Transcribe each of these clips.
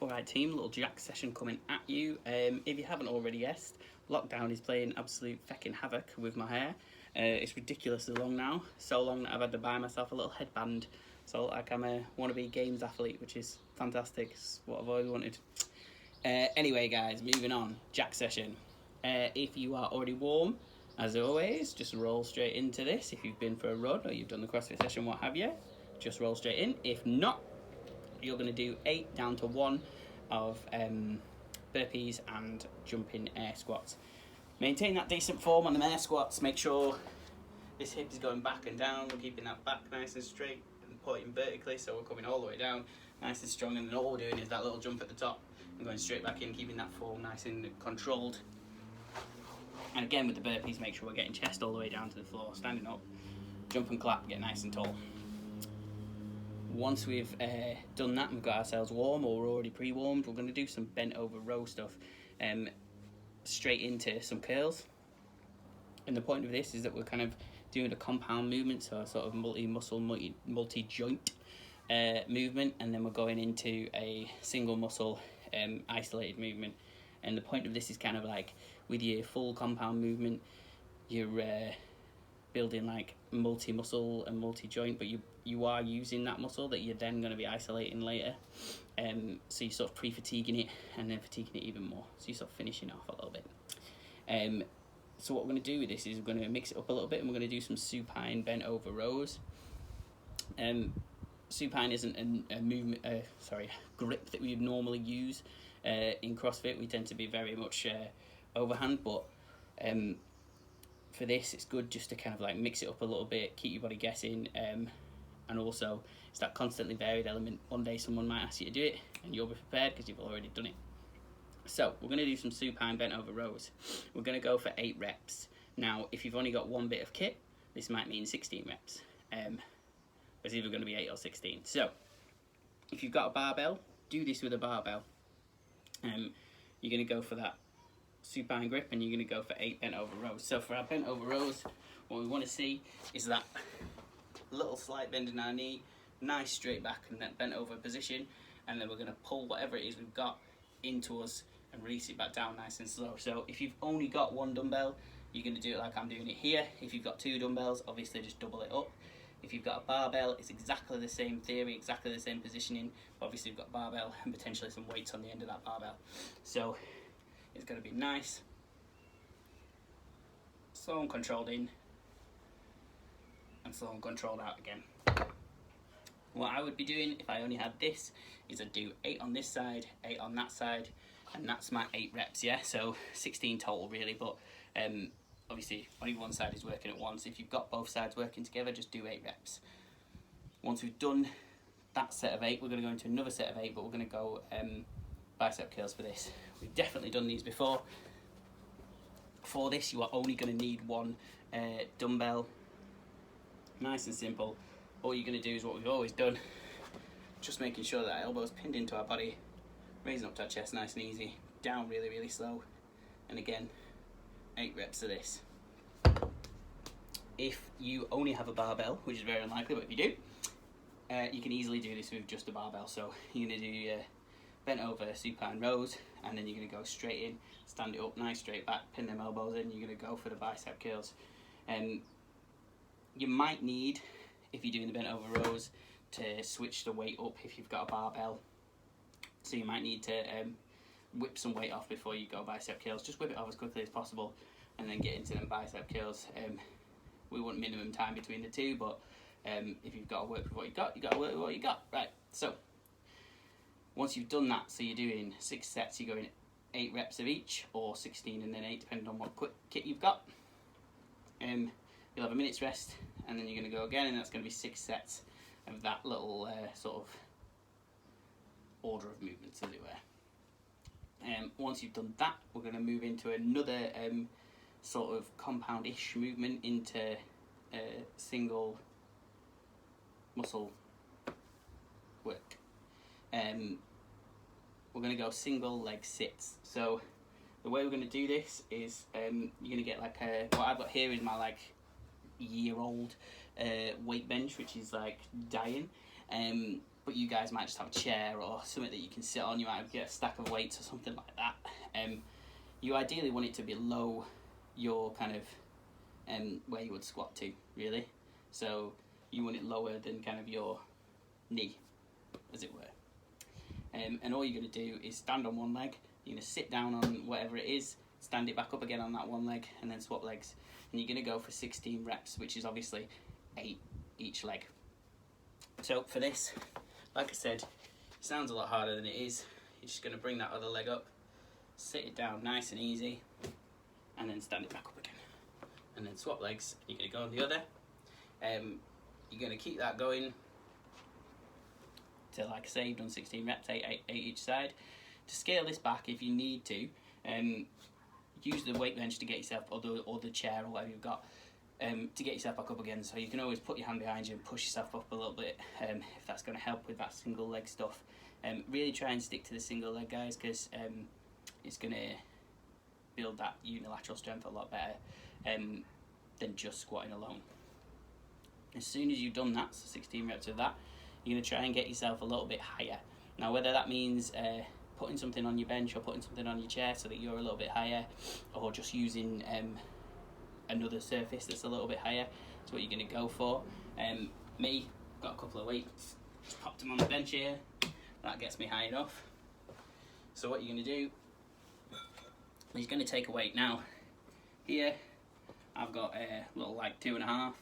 Alright team, little jack session coming at you. If you haven't already guessed, lockdown is playing absolute feckin' havoc with my hair. It's ridiculously long now, so long that I've had to buy myself a little headband. So like I'm a wannabe games athlete, which is fantastic. It's what I've always wanted. Anyway guys, moving on, jack session. If you are already warm, as always, just roll straight into this. If you've been for a run or you've done the CrossFit session, what have you, just roll straight in. If not, you're going to do 8 down to 1 of burpees and jumping air squats. Maintain that decent form on the air squats. Make sure this hip is going back and down. We're keeping that back nice and straight and pointing vertically, so we're coming all the way down nice and strong, and then all we're doing is that little jump at the top and going straight back in, keeping that form nice and controlled. And again with the burpees, make sure we're getting chest all the way down to the floor, standing up, jump and clap, get nice and tall. Once we've done that and we've got ourselves warm, or we're already pre-warmed, we're going to do some bent over row stuff, straight into some curls. And the point of this is that we're kind of doing a compound movement, so a sort of multi-muscle, multi-joint movement, and then we're going into a single muscle isolated movement. And the point of this is kind of like with your full compound movement, you're building like multi-muscle and multi-joint, but you are using that muscle that you're then going to be isolating later. So you're sort of pre-fatiguing it and then fatiguing it even more. So you're sort of finishing off a little bit. So what we're going to do with this is we're going to mix it up a little bit, and we're going to do some supine bent over rows. Supine isn't a movement, grip that we would normally use in CrossFit. We tend to be very much overhand, but for this it's good just to kind of like mix it up a little bit, keep your body guessing, and also it's that constantly varied element. One day someone might ask you to do it and you'll be prepared because you've already done it. So we're going to do some supine bent over rows. We're going to go for 8 reps. Now if you've only got one bit of kit, this might mean 16 reps. It's either going to be 8 or 16. So if you've got a barbell, do this with a barbell. You're going to go for that supine grip, and you're going to go for 8 bent over rows. So for our bent over rows, what we want to see is that little slight bend in our knee, nice straight back and that bent over position, and then we're going to pull whatever it is we've got into us and release it back down nice and slow. So if you've only got one dumbbell, you're going to do it like I'm doing it here. If you've got 2 dumbbells, obviously just double it up. If you've got a barbell, it's exactly the same theory, exactly the same positioning. Obviously you've got barbell and potentially some weights on the end of that barbell. So it's going to be nice, slow and controlled in, and slow and controlled out again. What I would be doing if I only had this is I'd do 8 on this side, 8 on that side, and that's my 8 reps, yeah? So 16 total really, but obviously only one side is working at once. If you've got both sides working together, just do 8 reps. Once we've done that set of 8, we're going to go into another set of 8, but we're going to go bicep curls for this. We've definitely done these before. For this, you are only going to need one dumbbell. Nice and simple. All you're going to do is what we've always done, just making sure that our elbow's pinned into our body, raising up to our chest nice and easy, down really, really slow, and again, 8 reps of this. If you only have a barbell, which is very unlikely, but if you do, you can easily do this with just a barbell. So you're going to do your bent over supine rows, and then you're going to go straight in, stand it up nice straight back, pin them elbows in, you're going to go for the bicep curls. You might need, if you're doing the bent over rows, to switch the weight up if you've got a barbell. So you might need to whip some weight off before you go bicep curls. Just whip it off as quickly as possible and then get into them bicep curls. We want minimum time between the two, but if you've got to work with what you got to work with what you got. Right, so once you've done that, so you're doing 6 sets, you're going 8 reps of each, or 16 and then 8 depending on what kit you've got. You'll have a minute's rest, and then you're going to go again, and that's going to be 6 sets of that little sort of order of movements, as it were. Once you've done that, we're going to move into another sort of compound-ish movement into single muscle work. We're going to go single leg sits. So the way we're going to do this is you're going to get like what I've got here is my like year-old weight bench, which is like dying. but you guys might just have a chair or something that you can sit on. You might get a stack of weights or something like that. You ideally want it to be below your kind of where you would squat to, really. So you want it lower than kind of your knee, as it were. And all you're going to do is stand on one leg. You're going to sit down on whatever it is, stand it back up again on that one leg, and then swap legs. And you're going to go for 16 reps, which is obviously 8 each leg. So for this, like I said, it sounds a lot harder than it is. You're just going to bring that other leg up, sit it down nice and easy, and then stand it back up again. And then swap legs. You're going to go on the other. You're going to keep that going till, like I say, you've done 16 reps, 8 each side. To scale this back, if you need to, use the weight bench to get yourself, or the chair or whatever you've got, to get yourself back up again. So you can always put your hand behind you and push yourself up a little bit, if that's going to help with that single leg stuff. Really try and stick to the single leg, guys, because it's going to build that unilateral strength a lot better than just squatting alone. As soon as you've done that, so 16 reps of that, you're going to try and get yourself a little bit higher. Now, whether that means putting something on your bench or putting something on your chair so that you're a little bit higher, or just using another surface that's a little bit higher, that's what you're going to go for. Me, got a couple of weights, just popped them on the bench here. That gets me high enough. So what you're going to do is you're going to take a weight. Now, here I've got a little like 2.5,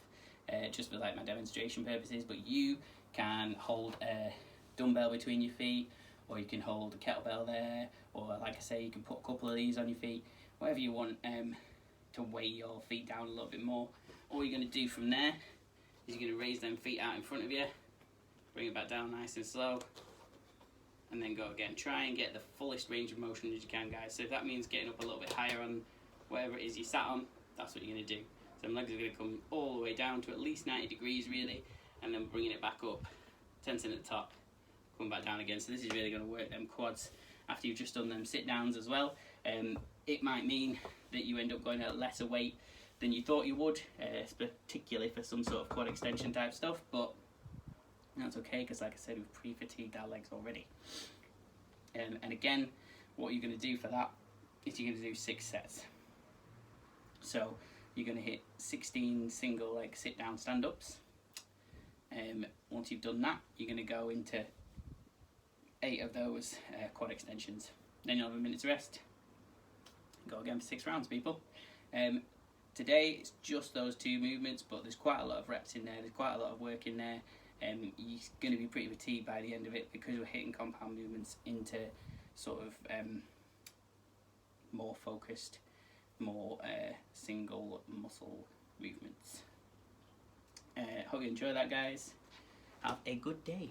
just for like my demonstration purposes, but you can hold a dumbbell between your feet, or you can hold a kettlebell there, or like I say, you can put a couple of these on your feet, whatever you want to weigh your feet down a little bit more. All you're going to do from there is you're going to raise them feet out in front of you, bring it back down nice and slow, and then go again. Try and get the fullest range of motion as you can, guys. So if that means getting up a little bit higher on whatever it is you sat on, that's what you're going to do. So my legs are going to come all the way down to at least 90 degrees really, and then bringing it back up, tensing at the top, come back down again. So this is really going to work them quads after you've just done them sit downs as well. It might mean that you end up going at lesser weight than you thought you would, particularly for some sort of quad extension type stuff, but that's okay, because like I said, we've pre-fatigued our legs already. And again, what you're going to do for that is you're going to do 6 sets. So you're going to hit 16 single leg sit down stand ups. Once you've done that, you're going to go into 8 of those quad extensions. Then you'll have a minute's rest. Go again for 6 rounds, people. Today it's just those 2 movements, but there's quite a lot of reps in there, there's quite a lot of work in there. You're going to be pretty fatigued by the end of it, because we're hitting compound movements into sort of more focused, more single muscle movements. Hope you enjoy that, guys. Have a good day.